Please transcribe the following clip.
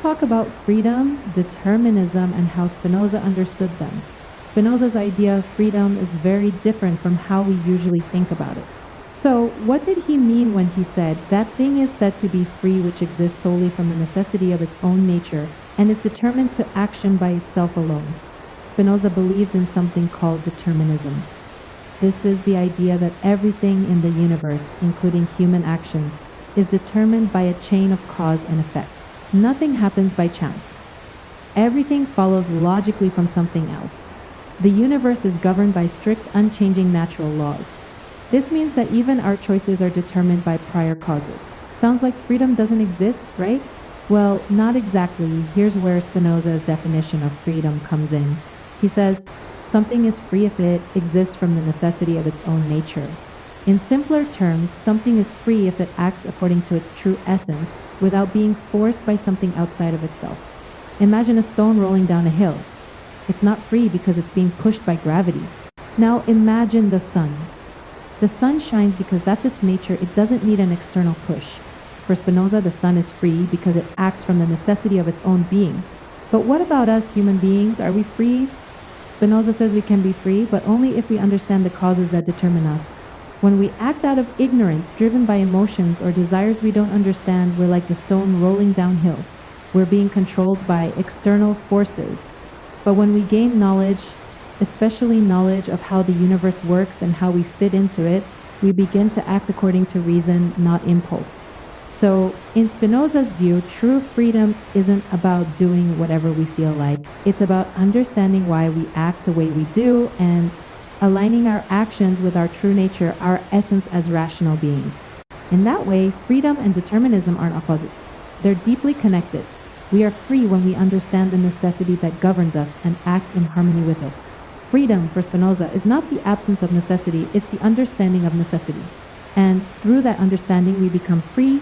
talk about freedom, determinism, and how Spinoza understood them. Spinoza's idea of freedom is very different from how we usually think about it. So, what did he mean when he said, that thing is said to be free which exists solely from the necessity of its own nature and is determined to action by itself alone? Spinoza believed in something called determinism. This is the idea that everything in the universe, including human actions, is determined by a chain of cause and effect. Nothing happens by chance. Everything follows logically from something else. The universe is governed by strict, unchanging natural laws. This means that even our choices are determined by prior causes. Sounds like freedom doesn't exist, right? Well, not exactly. Here's where Spinoza's definition of freedom comes in. He says, something is free if it exists from the necessity of its own nature. In simpler terms, something is free if it acts according to its true essence without being forced by something outside of itself. Imagine a stone rolling down a hill. It's not free because it's being pushed by gravity. Now imagine the sun. The sun shines because that's its nature. It doesn't need an external push. For Spinoza, the sun is free because it acts from the necessity of its own being. But what about us human beings? Are we free? Spinoza says we can be free, but only if we understand the causes that determine us. When we act out of ignorance, driven by emotions or desires we don't understand, we're like the stone rolling downhill. We're being controlled by external forces. But when we gain knowledge, especially knowledge of how the universe works and how we fit into it, we begin to act according to reason, not impulse. So, in Spinoza's view, true freedom isn't about doing whatever we feel like. It's about understanding why we act the way we do and aligning our actions with our true nature, our essence as rational beings. In that way, freedom and determinism aren't opposites. They're deeply connected. We are free when we understand the necessity that governs us and act in harmony with it. Freedom, for Spinoza, is not the absence of necessity, it's the understanding of necessity. And through that understanding, we become free,